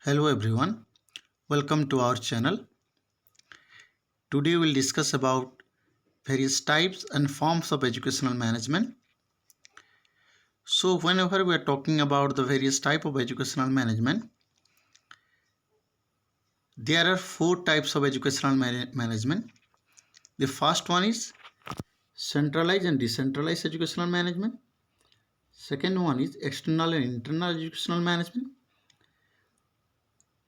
Hello everyone, welcome to our channel. Today we'll discuss about various types and forms of educational management. So whenever we are talking about the various type of educational management, there are four types of educational management. The first one is centralized and decentralized educational management. Second one is external and internal educational management.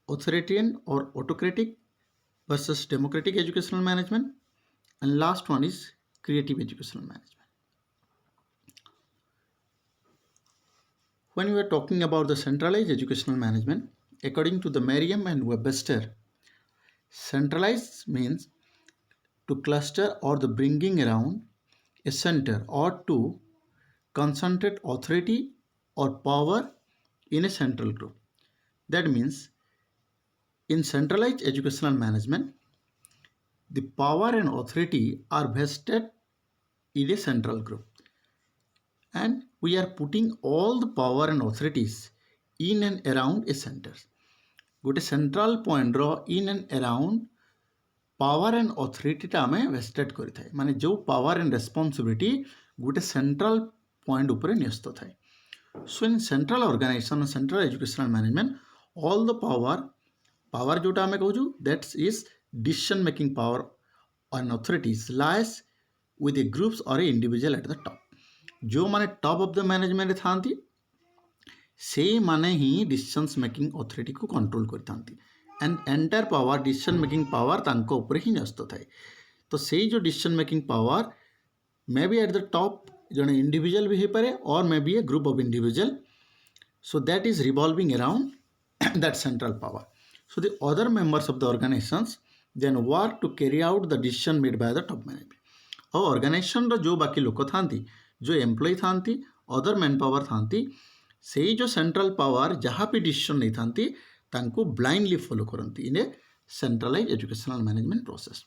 Authoritarian or autocratic versus democratic educational management. And last one is creative educational management. When we are talking about the centralized educational management, according to the Merriam and Webster, centralized means to cluster or the bringing around a center or to concentrate authority or power in a central group. That means in centralized educational management, the power and authority are vested in a central group. And we are putting all the power and authorities in and around a center. गोटे central point रो in and around power and अथॉरिटीटा आम vested करें माने जो power and responsibility गोटे central point उपर न्यस्त थाए. So in central organization central educational management all the power जोटा आम कहूँ that's is decision making power and authorities lies with a groups or a individual at the top. जो माने top of the management था से माने ही decision making authority को कंट्रोल करते and entire power decision making power तांको ऊपर ही न्यस्त थाए. तो से जो decision making power may be at the top जड़े इंडिविजुअल भी हो पारे और may be a group of individual. So that is revolving around that central power. So the other members of the organisations then work to carry out the decision made by the top management. और organisation रो जो बाकी लोक था जो employ था other man power था से जो सेंट्रल पावर जहाँ भी डिसीजन नहीं था ब्लाइंडली फॉलो करती in a centralize educational management process.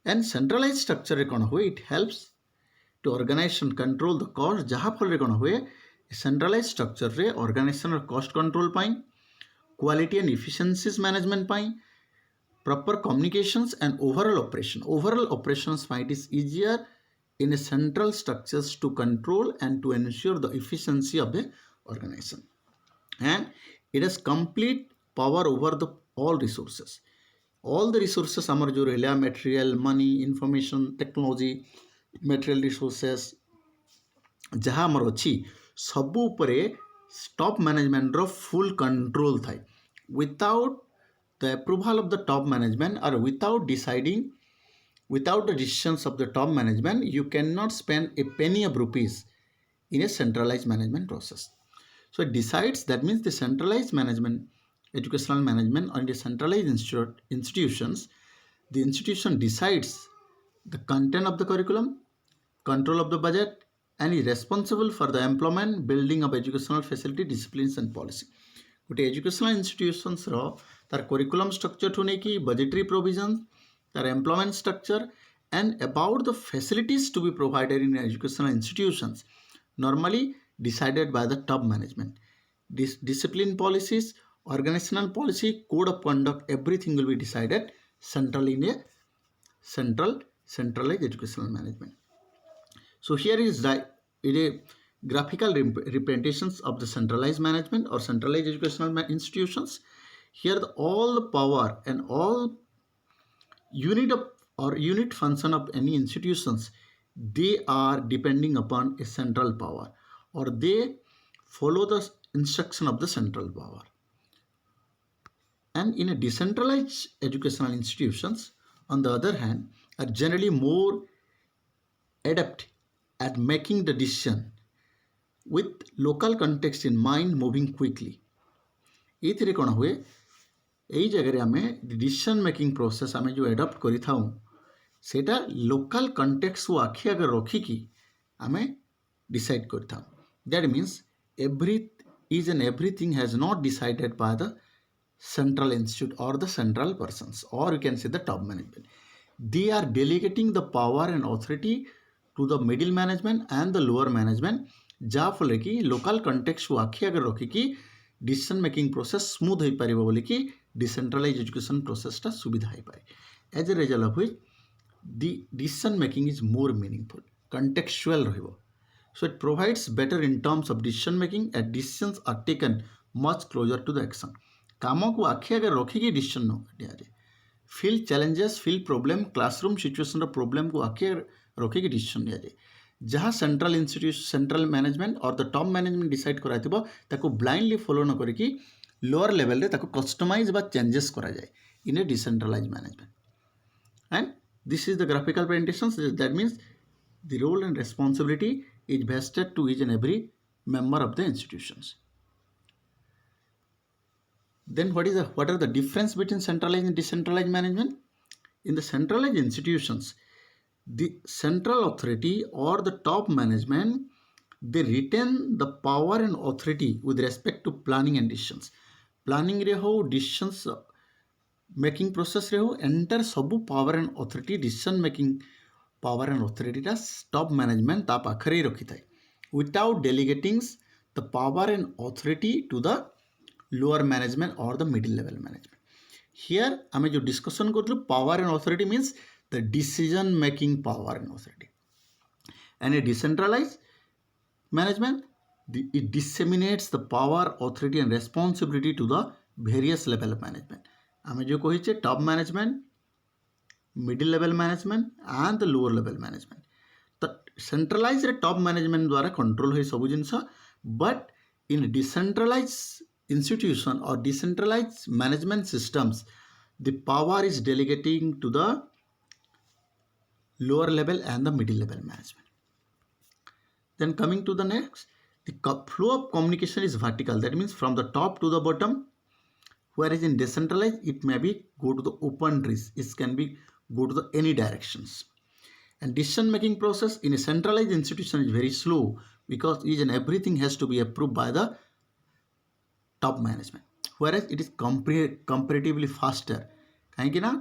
And centralize structure कौन हुए it helps to organization control the cost जहाँ फल कौन हुए सेंट्रलाइज स्ट्रक्चर रे ऑर्गेनाइजेशन कॉस्ट कंट्रोल पाई क्वालिटी एंड इफिशिएंसीज मैनेजमेंट पाई proper communications and overall operations it is easier in a central structures to control and to ensure the efficiency of the organization. And it has complete power over the all the resources amar jo rehla material money information technology material resources jaha amar achi sabu upare top management ro full control thai without the approval of the top management or without the decisions of the top management, you cannot spend a penny of rupees in a centralized management process. So it decides, that means the centralized management, educational management on the centralized institutions, the institution decides the content of the curriculum, control of the budget, and is responsible for the employment, building of educational facility, disciplines and policy. But educational institutions ro tar curriculum structure to neki budgetary provisions, their employment structure, and about the facilities to be provided in educational institutions normally decided by the top management. Discipline policies, organizational policy, code of conduct, everything will be decided centrally in a centralized educational management. So here is a graphical representations of the centralized management or centralized educational institutions. Here all the power and all unit function of any institutions, they are depending upon a central power or they follow the instruction of the central power. And in a decentralized educational institutions, on the other hand, are generally more adept at making the decision with local context in mind, moving quickly. ये कौन हुए यही जगह आम decision making process आम जो adapt Creta local context को आखि आगे रखिकी आम डिसाइड कर. That means everything has not decided by the central institute or the central persons or you can say the top management. They are delegating the power and authority to the middle management and the lower management जहाँफल कि local context को आखि आगे रखिकी decision making process smooth हो पार बोली कि डिसेंट्रलाइज एजुकेशन प्रोसेसटा सुविधा हो पाए as a result of which the decision making is more meaningful contextual रहिबो so it provides better in terms of decision making and decisions are taken much closer to the action काम को आखि आगे रखिकी decision नियाजे field challenges field problem classroom situation problem को आखि रखिकी डिसीजन नियाजे जहाँ central institution central management or the top management decide कराइथिबो ताको ब्लाइंडली फॉलो न करिकी लोअर लेवल रे ताको कस्टमाइज बा चेंजेस करा जाए in a decentralize management and this is the graphical presentation. That means the role and responsibility is vested to each and every member of the institutions. Then what are the difference between centralized and decentralized management? In the centralized institutions, the central authority or the top management, they retain the power and authority with respect to planning and decisions. Planning re ho decisions making process रे हो entire सबू power and authority decision making power and अथॉरिटीटा top management ता पाखरे ही रखी थाए without delegating the power and authority to the lower management or the middle level management here आम जो डिस्कसन करूँ power and authority means the decision making power and authority and a decentralize management it disseminates the power authority and responsibility to the various level of management आम जो कहीचे top management middle level management and the lower level management तो centralize रे top management द्वारा control हो सब जिनस but in decentralize institution or decentralize management systems the power is delegating to the lower level and the middle level management then coming to the next the flow of communication is vertical that means from the top to the bottom whereas in decentralized it may be go to the open trees it can be go to the any directions and decision making process in a centralized institution is very slow because each and everything has to be approved by the top management whereas it is comparatively faster कहीं ना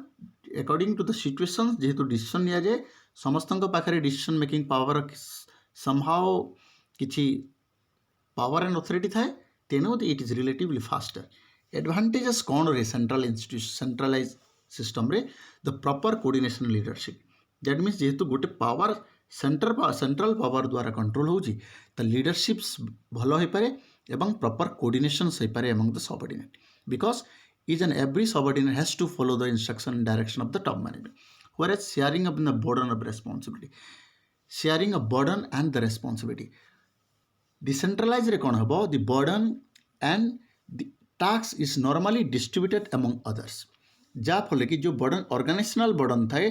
according to the situations जेहेतु decision निया जाए समस्तों पाखे decision making power somehow किछि power and authority थाए तेणु it is relatively faster advantages कौन रहे सेंट्रल इंस्टीट्यूशन सेंट्रलाइज सिस्टम रे the proper coordination leadership that means जेहेतु गोटे पावर सेंट्रल पावर द्वारा कंट्रोल होउची त लीडरशिप्स भलो हो पारे एवं प्रॉपर कोऑर्डिनेशंस हो पारे among the subordinate because each and every subordinate has to follow the instruction and direction of the top management whereas sharing of the burden of responsibility sharing of burden and the responsibility decentralize रे कौन हम the burden and the tasks is normally distributed among others जाफल कि जो burden organizational burden थाए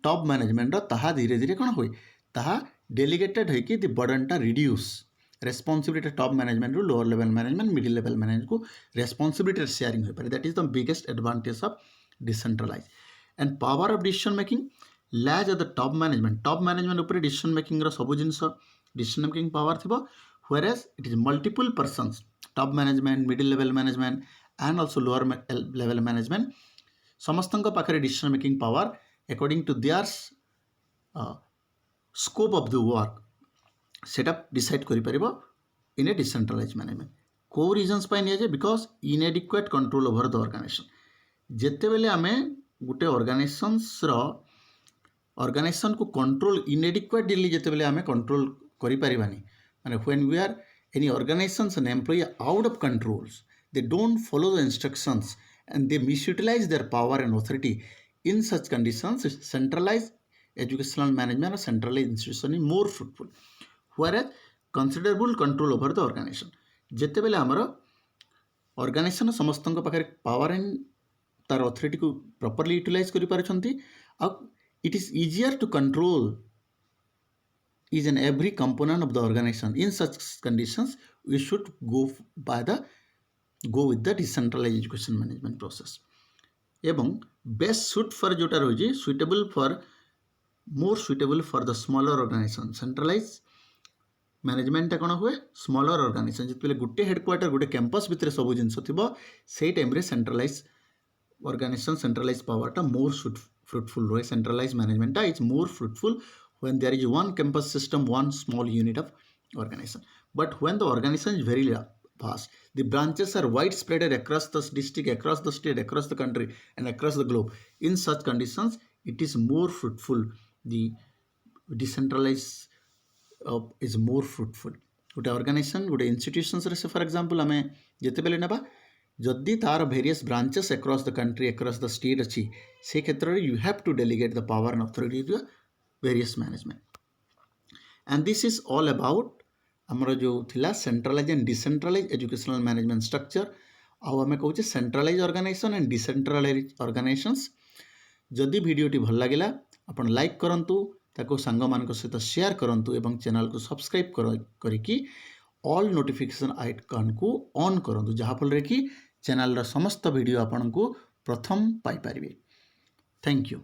top management ताहा धीरे धीरे कौन हुए ताहा डेलीगेटेड है कि दि बर्डनटा रिड्यूस रेस्पॉन्सिबिलिटी टॉप मैनेजमेंट रु lower level management middle level management को रेस्पॉन्सिबिलिटी शेयरिंग हो पाए that is the biggest advantage of decentralise and power of decision making lies at the top management उपर डिसीजन मेकिंग सब जिनस decision making power थी whereas it is multiple persons top management middle level management and also lower level management समस्तों पाखे decision making power according to their scope of the work setup decide करि परिबो in a decentralized management को reasons पाइ निया जे because inadequate control over the organization जेते बेले आमे गुटे organization को control inadequately जेते बेले आमे control करि परिबानी and when we are any organizations and employee out of controls they don't follow the instructions and they misutilize their power and authority in such conditions centralized educational management or centralized institution is more fruitful whereas considerable control over the organization jete bele amaro organization samastonga pakhare power and tar authority को properly utilize kari paruchanti it is easier to control each and every component of the organization in such conditions we should go with the decentralized education management process एवं best suit for जोटा रही more suitable for the smaller organization centralized management कौन हुए smaller organisation जिते गोटे headquarter गोटे campus भितर सब जिन से टाइम रे सेंट्रलाइज ऑर्गेनाइजेशन सेंट्रलाइज पावरटा मोर फ्रुटफुल रहे सेंट्रलाइज मैनेजमेंटा is more fruitful when there is one campus system one small unit of organization but when the organization is very vast. The branches are widespread across the district, across the state, across the country, and across the globe. In such conditions, it is more fruitful. The decentralized is more fruitful. गोटे organisation गोटे institutions से for example आम जिते बेले नेबा जदि तार various branches across the country across the state अच्छी से क्षेत्र में you have to delegate the power and authority to various management and this is all about आमर जो थिला centralise and decentralise educational management structure आम कहे centralise organisation and decentralise organisations जदि वीडियोटी भल लगिला आपण लाइक करंतु ताको सांग मानक सहित शेयर करंतु एवं चैनल को सब्सक्राइब करिकी ऑल नोटिफिकेशन आइकन को ऑन करंतु जहाँफल कि चैनल समस्त वीडियो आपण को प्रथम पाई पारिबे। Thank you.